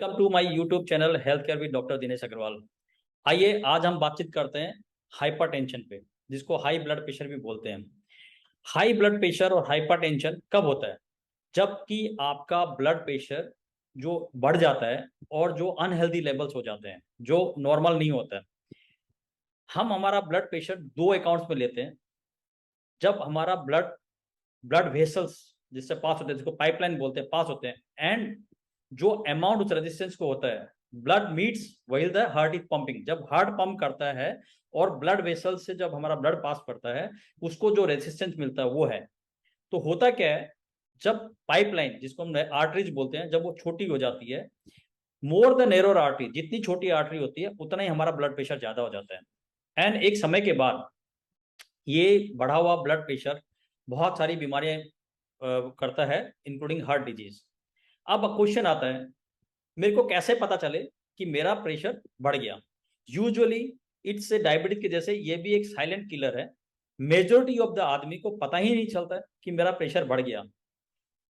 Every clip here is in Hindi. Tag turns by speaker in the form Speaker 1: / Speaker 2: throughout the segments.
Speaker 1: Welcome to my YouTube channel health care with doctor Dinesh Agarwal. आइए आज हम बातचीत करते हैं हाइपरटेंशन पे, जिसको हाई ब्लड प्रेशर भी बोलते हैं। हाई ब्लड प्रेशर और हाइपरटेंशन कब होता है? जबकि आपका ब्लड प्रेशर जो बढ़ जाता है और जो अनहेल्दी लेवल्स हो जाते हैं, जो नॉर्मल नहीं होता है। हम हमारा ब्लड प्रेशर दो अकाउंट्स में लेते हैं। जब हमारा ब्लड ब्लड वेसल्स जिससे पास होते हैं, जिसको पाइपलाइन बोलते हैं, पास होते हैं, एंड जो अमाउंट उस रेजिस्टेंस को होता है, blood meets while the heart is pumping. जब हार्ट पंप करता है और ब्लड वेसल से जब हमारा ब्लड पास करता है, उसको जो रेजिस्टेंस मिलता है वो है। तो होता क्या है, जब पाइपलाइन जिसको हम आर्टरीज बोलते हैं, जब वो छोटी हो जाती है, मोर द नैरोर आर्टरी, जितनी छोटी आर्टरी होती है उतना ही हमारा ब्लड प्रेशर ज्यादा हो जाता है। एंड एक समय के बाद ये बढ़ा हुआ ब्लड प्रेशर बहुत सारी बीमारियां करता है, इंक्लूडिंग हार्ट डिजीज। अब क्वेश्चन आता है, मेरे को कैसे पता चले कि मेरा प्रेशर बढ़ गया? यूजुअली इट्स ए डायबिटीज के जैसे ये भी एक साइलेंट किलर है। मेजोरिटी ऑफ द आदमी को पता ही नहीं चलता है कि मेरा प्रेशर बढ़ गया।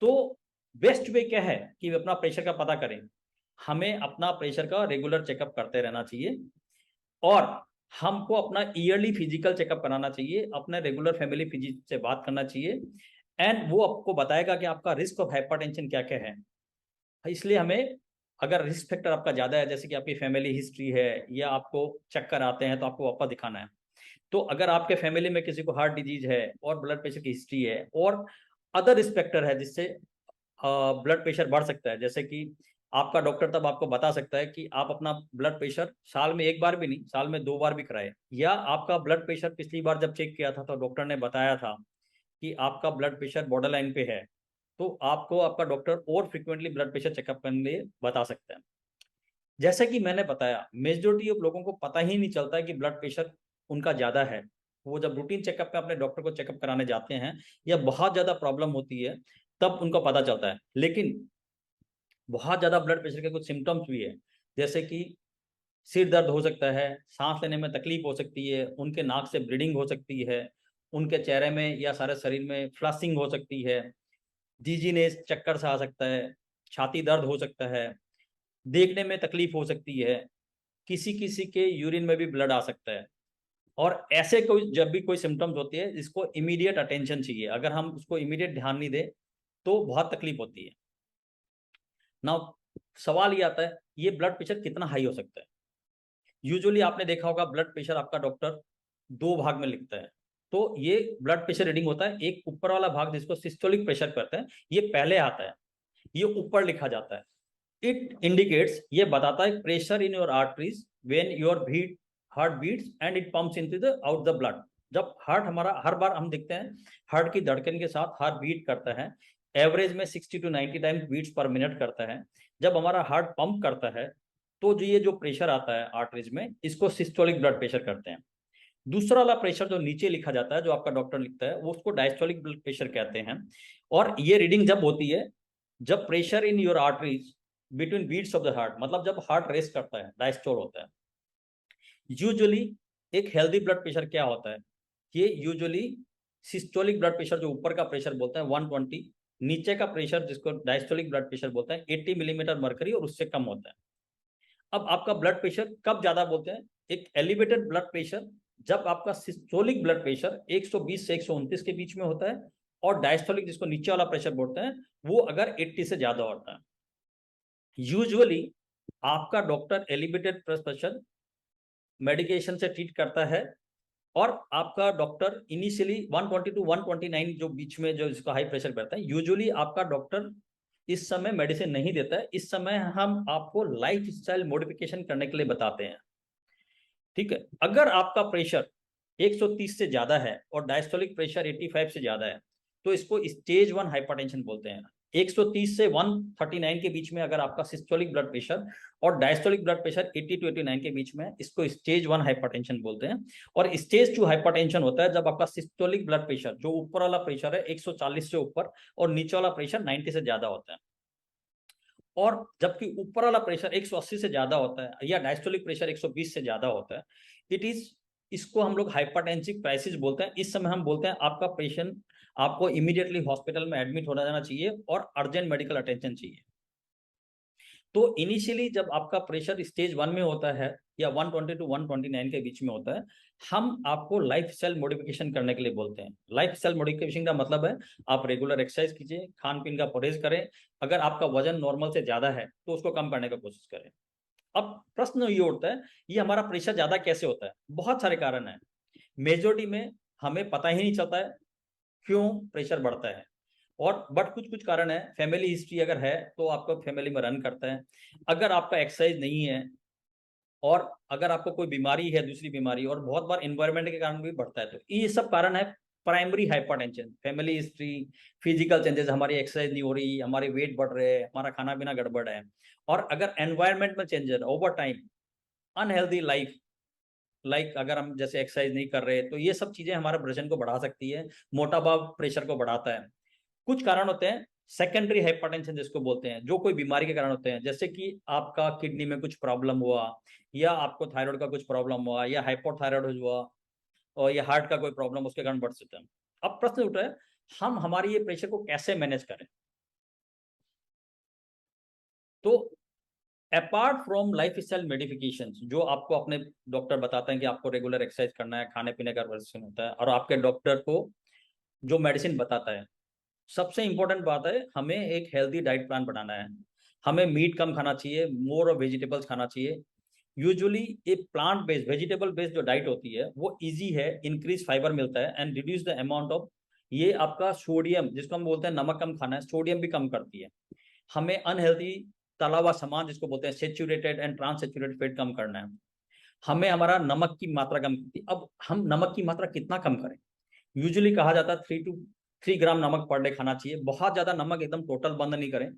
Speaker 1: तो बेस्ट वे क्या है कि अपना प्रेशर का पता करें? हमें अपना प्रेशर का रेगुलर चेकअप करते रहना चाहिए और हमको अपना ईयरली फिजिकल चेकअप कराना चाहिए, अपने रेगुलर फैमिली फिजिशियन से बात करना चाहिए, एंड वो आपको बताएगा कि आपका रिस्क ऑफ हाइपरटेंशन क्या क्या है। इसलिए हमें, अगर रिस्क फैक्टर आपका ज़्यादा है, जैसे कि आपकी फैमिली हिस्ट्री है या आपको चक्कर आते हैं, तो आपको वापस दिखाना है। तो अगर आपके फैमिली में किसी को हार्ट डिजीज है और ब्लड प्रेशर की हिस्ट्री है और अदर रिस्क फैक्टर है जिससे ब्लड प्रेशर बढ़ सकता है, जैसे कि आपका डॉक्टर तब आपको बता सकता है कि आप अपना ब्लड प्रेशर साल में एक बार भी नहीं, साल में 2 बार भी कराए, या आपका ब्लड प्रेशर पिछली बार जब चेक किया था तो डॉक्टर ने बताया था कि आपका ब्लड प्रेशर बॉर्डर लाइन पे है, तो आपको आपका डॉक्टर और फ्रिक्वेंटली ब्लड प्रेशर चेकअप करने के लिए बता सकता है। जैसे कि मैंने बताया, मेजोरिटी ऑफ लोगों को पता ही नहीं चलता है कि ब्लड प्रेशर उनका ज़्यादा है। वो जब रूटीन चेकअप में अपने डॉक्टर को चेकअप कराने जाते हैं या बहुत ज़्यादा प्रॉब्लम होती है, तब उनको पता चलता है। लेकिन बहुत ज़्यादा ब्लड प्रेशर के कुछ सिम्टम्स भी है, जैसे कि सिर दर्द हो सकता है, सांस लेने में तकलीफ हो सकती है, उनके नाक से ब्लीडिंग हो सकती है, उनके चेहरे में या सारे शरीर में फ्लशिंग हो सकती है, डिजीनेस, चक्कर सा आ सकता है, छाती दर्द हो सकता है, देखने में तकलीफ हो सकती है, किसी किसी के यूरिन में भी ब्लड आ सकता है। और ऐसे कोई जब भी कोई सिम्टम्स होती है, इसको इमीडिएट अटेंशन चाहिए। अगर हम उसको इमीडिएट ध्यान नहीं दें तो बहुत तकलीफ होती है। नाउ सवाल ये आता है, ये ब्लड प्रेशर कितना हाई हो सकता है? यूजुअली आपने देखा होगा ब्लड प्रेशर आपका डॉक्टर दो भाग में लिखता है। तो ये ब्लड प्रेशर रीडिंग होता है, एक ऊपर वाला भाग जिसको सिस्टोलिक प्रेशर कहते हैं, ये पहले आता है, ये ऊपर लिखा जाता है। इट इंडिकेट्स, ये बताता है pressure in your arteries when your beat heart beats and it pumps into the out the blood. जब हार्ट हमारा, हर बार हम देखते हैं हार्ट की धड़कन के साथ हार्ट बीट करता है, एवरेज में 60 to 90 times beats per minute करता है। जब हमारा हार्ट पंप करता है तो जो ये जो प्रेशर आता है आर्टरीज में, इसको सिस्टोलिक ब्लड प्रेशर करते हैं। दूसरा वाला प्रेशर जो नीचे लिखा जाता है, जो आपका डॉक्टर लिखता है, वो उसको डायस्टोलिक ब्लड प्रेशर कहते हैं। और ये रीडिंग जब होती है, जब pressure in your arteries between beats of the heart, मतलब जब हार्ट रेस्ट करता है, डायस्टोल होता है। यूजुअली एक हेल्दी ब्लड प्रेशर क्या होता है, ये यूजुअली सिस्टोलिक ब्लड प्रेशर जो ऊपर का प्रेशर बोलते हैं 120, नीचे का प्रेशर जिसको डायस्टोलिक ब्लड प्रेशर बोलते हैं 80 मिलीमीटर मरकरी और उससे कम होता है। अब आपका ब्लड प्रेशर कब ज्यादा बोलते हैं? एक एलिवेटेड ब्लड प्रेशर जब आपका सिस्टोलिक ब्लड प्रेशर 120 से 129 के बीच में होता है, और डायस्टोलिक जिसको नीचे वाला प्रेशर बोलते हैं, वो अगर 80 से ज्यादा होता है। यूजुअली आपका डॉक्टर एलिवेटेड प्रेशर मेडिकेशन से ट्रीट करता है, और आपका डॉक्टर इनिशियली 120 टू 129 जो बीच में जो इसका हाई प्रेशर करता है, यूजुअली आपका डॉक्टर इस समय मेडिसिन नहीं देता है। इस समय हम आपको लाइफ स्टाइल मॉडिफिकेशन करने के लिए बताते हैं। ठीक है, अगर आपका प्रेशर 130 से ज्यादा है और डायस्टोलिक प्रेशर 85 से ज्यादा है, तो इसको स्टेज 1 हाइपरटेंशन बोलते हैं। 130 से 139 के बीच में अगर आपका सिस्टोलिक ब्लड प्रेशर और डायस्टोलिक ब्लड प्रेशर 80 टू 89 के बीच में, इसको स्टेज 1 हाइपरटेंशन बोलते हैं। और स्टेज 2 हाइपरटेंशन होता है जब आपका सिस्टोलिक ब्लड प्रेशर, जो ऊपर वाला प्रेशर है 140 से ऊपर और नीचे वाला प्रेशर 90 से ज्यादा होता है। और जबकि ऊपर वाला प्रेशर 180 से ज्यादा होता है या डायस्टोलिक प्रेशर 120 से ज्यादा होता है, इट इज, इसको हम लोग हाइपरटेंसिव क्राइसिस बोलते हैं। इस समय हम बोलते हैं आपका पेशेंट, आपको इमीडिएटली हॉस्पिटल में एडमिट होना जाना चाहिए और अर्जेंट मेडिकल अटेंशन चाहिए। तो इनिशियली जब आपका प्रेशर स्टेज 1 में होता है या 120 टू 129 के बीच में होता है, हम आपको लाइफ स्टाइल मॉडिफिकेशन करने के लिए बोलते हैं। लाइफ स्टाइल मॉडिफिकेशन का मतलब है आप रेगुलर एक्सरसाइज कीजिए, खान पीन का परहेज करें, अगर आपका वजन नॉर्मल से ज्यादा है तो उसको कम करने का कोशिश करें। अब प्रश्न ये उठता है, ये हमारा प्रेशर ज्यादा कैसे होता है? बहुत सारे कारण है। मेजोरिटी में हमें पता ही नहीं चलता है क्यों प्रेशर बढ़ता है, और बट कुछ कुछ कारण है। फैमिली हिस्ट्री अगर है तो आपको फैमिली में रन करता है, अगर आपका एक्सरसाइज नहीं है, और अगर आपको कोई बीमारी है, दूसरी बीमारी, और बहुत बार एनवायरनमेंट के कारण भी बढ़ता है। तो ये सब कारण है primary hypertension, family history, physical changes, हमारी एक्सरसाइज नहीं हो रही, हमारे वेट बढ़ रहे हैं, हमारा खाना पीना गड़बड़ है, और अगर एनवायरनमेंट में changes over time, unhealthy life, like अगर हम जैसे एक्सरसाइज नहीं कर रहे, तो ये सब चीजें हमारे वजन को बढ़ा सकती है, मोटापा प्रेशर को बढ़ाता है। कुछ कारण होते हैं सेकेंडरी हाइपरटेंशन जिसको बोलते हैं, जो कोई बीमारी के कारण होते हैं, जैसे कि आपका किडनी में कुछ प्रॉब्लम हुआ, या आपको थायराइड का कुछ प्रॉब्लम हुआ, या हाइपोथायराइड हुआ, और या हार्ट का कोई प्रॉब्लम, उसके कारण बढ़ सकता है। अब प्रश्न उठा है, हम हमारी ये प्रेशर को कैसे मैनेज करें? तो अपार्ट फ्रॉम लाइफ स्टाइल मेडिफिकेशन, जो आपको अपने डॉक्टर बताते हैं कि आपको रेगुलर एक्सरसाइज करना है, खाने पीने का वर्जन होता है, और आपके डॉक्टर को जो मेडिसिन बताता है, सबसे इंपॉर्टेंट बात है हमें एक हेल्दी डाइट प्लान बनाना है। हमें मीट कम खाना चाहिए, मोर वेजिटेबल्स खाना चाहिए। यूजुअली एक प्लांट बेस्ड वेजिटेबल बेस्ड जो डाइट होती है वो इजी है, इंक्रीज फाइबर मिलता है and reduce the amount of, ये आपका सोडियम जिसको हम बोलते हैं नमक कम खाना है, सोडियम भी कम करती है। हमें अनहेल्दी तला हुआ सामान जिसको बोलते हैं saturated and trans saturated fat कम करना है। हमें हमारा नमक की मात्रा कम करती है। अब हम नमक की मात्रा कितना कम करें? यूजुअली कहा जाता है 3 ग्राम नमक पर डे खाना चाहिए। बहुत ज्यादा नमक एकदम टोटल बंद नहीं करें।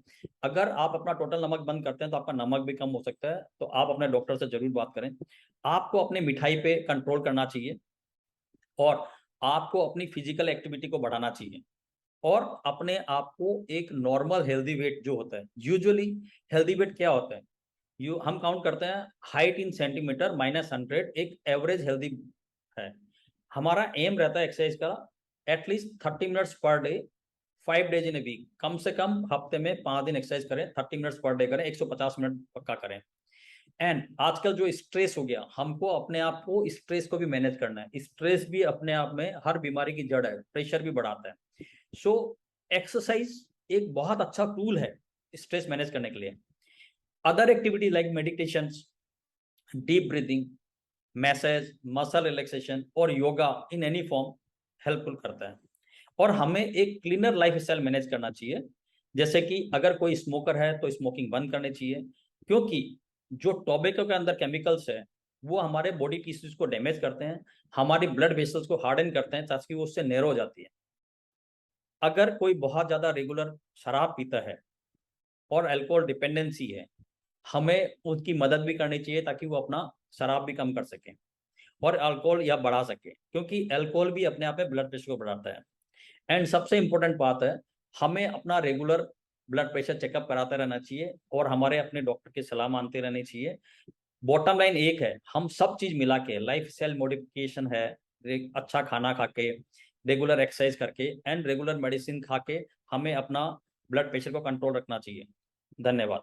Speaker 1: अगर आप अपना टोटल नमक बंद करते हैं तो आपका नमक भी कम हो सकता है, तो आप अपने डॉक्टर से जरूर बात करें। आपको अपनी मिठाई पे कंट्रोल करना चाहिए, और आपको अपनी फिजिकल एक्टिविटी को बढ़ाना चाहिए, और अपने आप को एक नॉर्मल हेल्दी वेट जो होता है, यूजुअली हेल्दी वेट क्या होता है, हम काउंट करते हैं हाइट इन सेंटीमीटर -100, एक एवरेज हेल्दी है। हमारा एम रहता है एक्सरसाइज का at least 30 minutes per day, 5 days in a week, कम से कम हफ्ते में 5 दिन एक्सरसाइज करें, 30 मिनट्स पर डे करें, 150 मिनट पक्का करें। एंड आजकल जो स्ट्रेस हो गया, हमको अपने आप को स्ट्रेस को भी मैनेज करना है। स्ट्रेस भी अपने आप में हर बीमारी की जड़ है, प्रेशर भी बढ़ाता है। सो एक्सरसाइज एक बहुत अच्छा टूल है स्ट्रेस मैनेज करने के लिए। Other activity like meditation, deep breathing, massage, muscle relaxation और yoga in any form helpful करता है। और हमें एक क्लीनर लाइफ स्टाइल मैनेज करना चाहिए, जैसे कि अगर कोई स्मोकर है तो स्मोकिंग बंद करनी चाहिए, क्योंकि जो टोबैको के अंदर केमिकल्स है वो हमारे बॉडी टिश्यूज को डैमेज करते हैं, हमारी ब्लड वेसल्स को हार्डन करते हैं ताकि वो उससे नैरो हो जाती है। अगर कोई बहुत ज्यादा रेगुलर शराब पीता है और अल्कोहल डिपेंडेंसी है, हमें उसकी मदद भी करनी चाहिए ताकि वो अपना शराब भी कम कर सके और अल्कोहल या बढ़ा सके, क्योंकि अल्कोहल भी अपने आप में ब्लड प्रेशर को बढ़ाता है। एंड सबसे इंपॉर्टेंट बात है, हमें अपना रेगुलर ब्लड प्रेशर चेकअप कराते रहना चाहिए और हमारे अपने डॉक्टर की सलाह मानते रहनी चाहिए। बॉटम लाइन एक है, हम सब चीज मिला के लाइफ स्टाइल मॉडिफिकेशन है, अच्छा खाना खा के, रेगुलर एक्सरसाइज करके एंड रेगुलर मेडिसिन खा के हमें अपना ब्लड प्रेशर को कंट्रोल रखना चाहिए। धन्यवाद।